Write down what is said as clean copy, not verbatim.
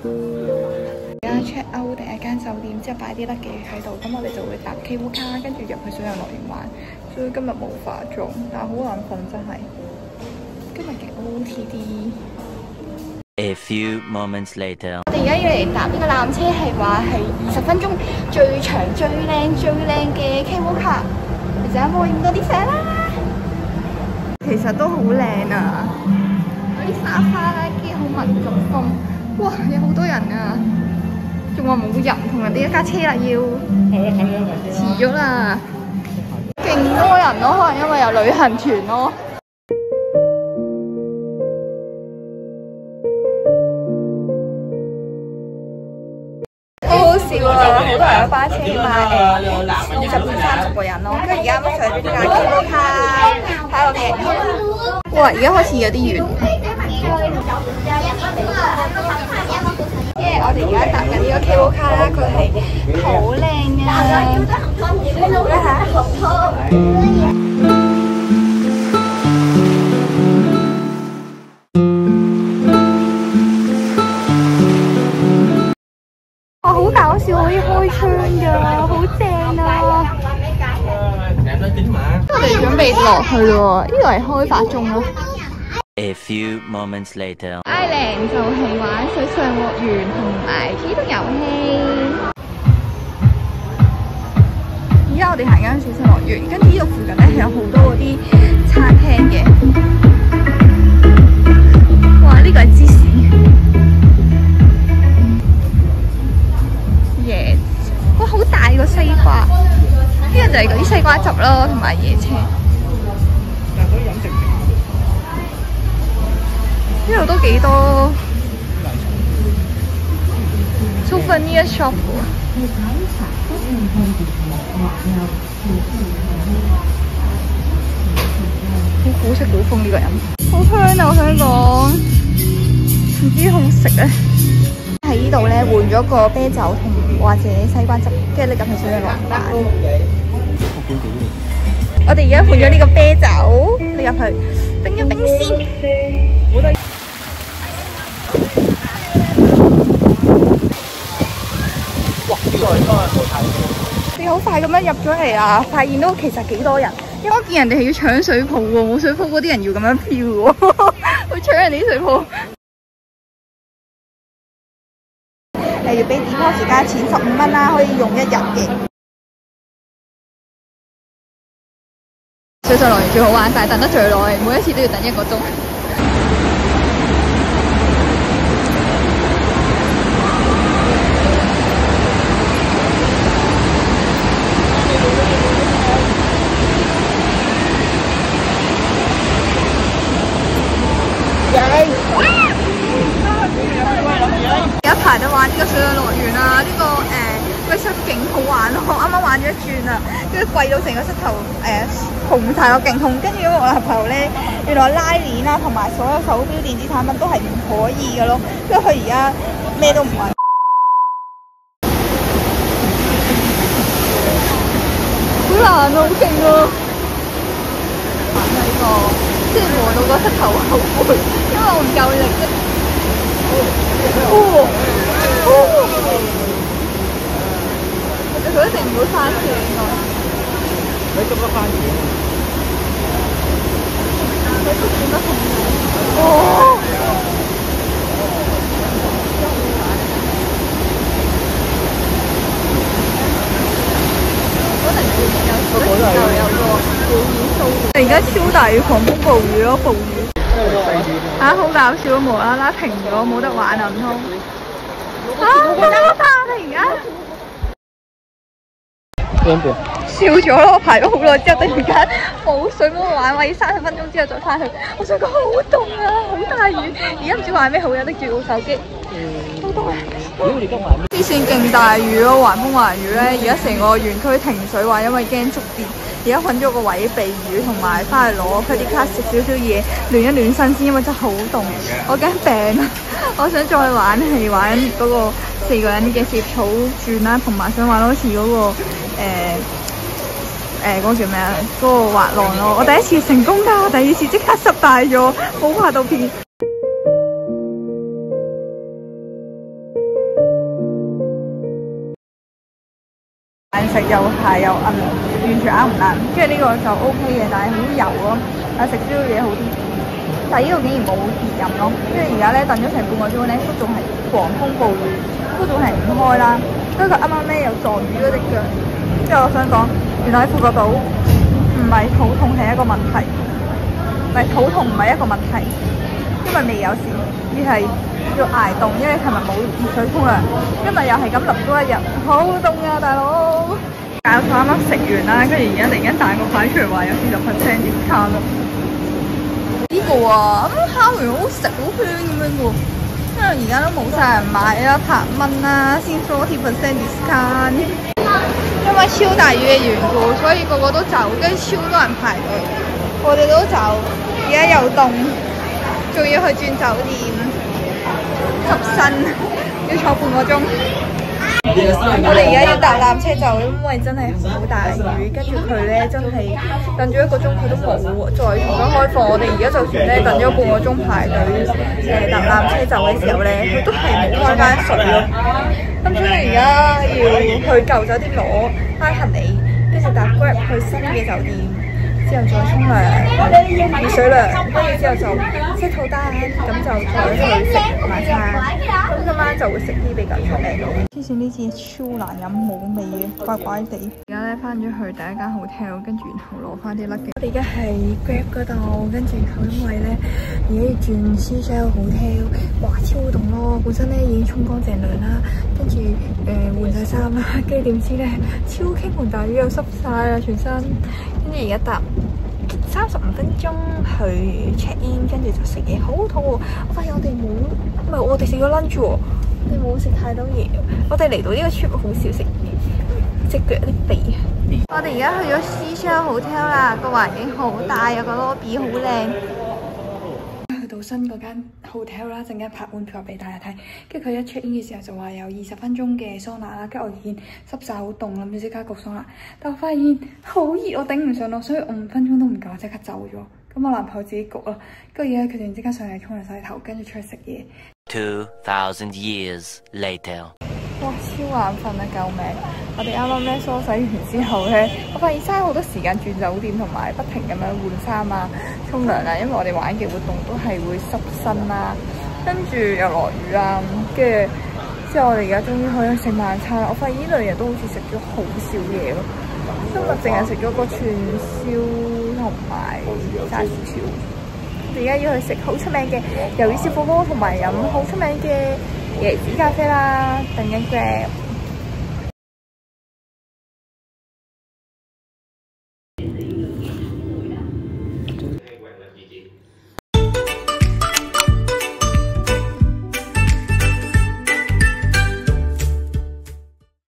而家 check out 第一間酒店之後擺啲 luggage 喺度，咁我哋就會搭 cable car 跟住入去水上樂園玩。所以今日冇化妝，但係好眼瞓真係。今日嘅 OOTD。A few moments later， 我哋而家要嚟搭呢個纜車，係話係20分鐘最長、最靚嘅 cable car。其實有冇影到啲相啦？其實都好靚啊！嗰啲沙發啦，跟住好民族風。哇！有好多人啊！仲話冇人，同人哋一架車啦，要遲咗啦。勁多人咯，可能因為有旅行團咯。好好笑啊！好多人有巴車嘛，20至30個人咯。跟住而家上咗架 cable car，睇我哋人。哇！而家開始有啲遠。我哋而家搭緊呢個 cable car 啦，佢係好靚哇！好搞笑，可以開窗㗎，好正啊！我哋準備落去咯，呢度係開發中咯。A few moments later， Island 就係玩水上樂園同埋機動遊戲。而家我哋行緊水上樂園，跟住呢度附近咧係有好多嗰啲餐廳嘅。哇！呢個係芝士。椰，哇！好大個西瓜。呢個就係嗰啲西瓜汁咯，同埋椰青。呢度都幾多 souvenir shop 喎，好識古風呢個人，好香啊！我想講，唔知好食啊！喺呢度咧換咗個啤酒同或者西瓜汁，跟住拎入去水上樂園玩。我哋而家換咗呢個啤酒，拎入去冰一冰先。你好快咁樣入咗嚟啊！發現到其實幾多人，因為我見人哋係要搶水泡喎，冇水泡嗰啲人要咁樣漂喎，會搶人哋啲水泡。要俾 deposit 加錢15蚊啦，可以用1日嘅。水上樂園最好玩，但係等得最耐，每一次都要等1個鐘。有一排就玩呢個水上樂園啊，呢個咩出勁好玩咯！我啱啱玩咗一轉啊，跟住貴到成個膝頭紅晒，我勁痛。跟住因為我男朋友咧，原來拉鏈啦同埋所有手錶電子產品都係唔可以嘅咯，跟住佢而家咩都唔玩。好難啊，好勁啊！玩呢個即係磨到個膝頭好攰，因為我唔夠力啫。佢一定唔會翻車應該。你咁多翻車？佢都轉得好。哦！可能有個表演 show。而家超大雨，狂風暴雨咯，暴雨。啊！好搞笑，無啦啦停咗，冇得玩啊！唔通得我怕啦而家。笑咗咯，排咗好耐之後，突然間冇水冇玩，話要30分鐘之後再翻去。我想講好凍啊，好大雨，而家唔知玩咩好，有拎住部手機。好凍啊！之前勁大雨咯，橫風橫雨咧，而家成個園區停水，話因為驚觸電。而家揾咗個位避雨，同埋翻去攞 credit card 食少少嘢，暖一暖身先，因為真係好凍，我驚病啊！我想再玩係玩嗰個4個人嘅攝草轉啦，同埋想玩好似嗰個嗰個叫咩啊？嗰個滑浪咯，我第一次成功㗎，第二次即刻失敗咗，冇滑到片。食，又鞋又韌，完全啱唔啱。跟住呢個就 OK 嘅，但係好油咯，但係食宵夜好啲。但係呢度竟然冇熱飲咯，跟住而家咧等咗成半個鐘咧，都仲係狂風暴雨，都仲係唔開啦。跟住佢啱啱咧又撞住嗰隻腳，之後我想講，原來喺富國島唔係肚痛係一個問題，唔係肚痛唔係一個問題，因為未有事，而係要捱凍，因為琴日冇熱水沖涼，今日又係咁淋多一日，好凍啊大佬！教授啱啱食完啦，跟住而家突然間彈個牌出嚟話有40% discount咯。呢個啊，烤完好食好香咁樣嘅喎，因為而家都冇晒人買啦，100蚊啦，先40% discount。因為超大雨嘅緣故，所以個個都走，跟住超多人排隊，我哋都走。而家又凍，仲要去轉酒店，濕身，要坐半個鐘。我哋而家要搭纜車走，因為真係好大雨，跟住佢咧真係等咗1個鐘，佢都冇再重新開放。我哋而家就算咧等咗半個鐘排隊搭纜車走嘅時候咧，佢都係冇開翻水咯。咁所以而家要去舊酒店攞翻行李，跟住搭 Grab 去新嘅酒店，之後再沖涼、熱水涼，跟住之後就即套單，咁就再去食晚餐。咁今晚就會食啲比較出名嘅。之前呢次超難飲，冇味嘅，怪怪地。而家咧翻咗去第一間 hotel， 跟住然後攞翻啲 luggage。我哋而家喺 Grab 嗰度，跟住然後因為咧而家要轉 Seashell hotel， 哇超凍咯！本身咧已經沖乾淨涼啦，跟住換晒衫啦，跟住點知咧超傾盆大雨又濕晒啦全身，跟住而家搭35分鐘去 check in， 跟住就食嘢，好肚餓。我發現我哋冇，唔係我哋食咗 lunch 喎，我哋冇食太多嘢。我哋嚟到呢個 trip 好少食嘢，隻腳有啲痹。我哋而家去咗 Seashell hotel 啦，個環境好大，有個 lobby 好靚。去到新嗰間 hotel 啦，陣間拍碗片俾大家睇。跟住佢一 check in 嘅時候就話有20分鐘嘅桑拿啦，跟住我見濕晒好凍，諗住即刻焗桑拿，但我發現好熱，我頂唔順咯，所以我5分鐘都唔夠，即刻走咗。咁我男朋友自己焗啦，跟住而家決定即刻上嚟沖涼洗頭，跟住出去食嘢。2000 years later。哇，超眼瞓啊！救命！我哋啱啱咧梳洗完之後咧，我發現嘥好多時間轉酒店，同埋不停咁樣換衫啊、沖涼啊，因為我哋玩嘅活動都係會濕身啦，跟住又落雨啦，跟住之後我哋而家終於可以食晚餐啦。我發現呢兩日都好似食咗好少嘢咯，今日淨係食咗個串燒同埋炸薯條。我哋而家要去食好出名嘅魷魚小火鍋，同埋飲好出名嘅椰子咖啡啦，等緊 Grab。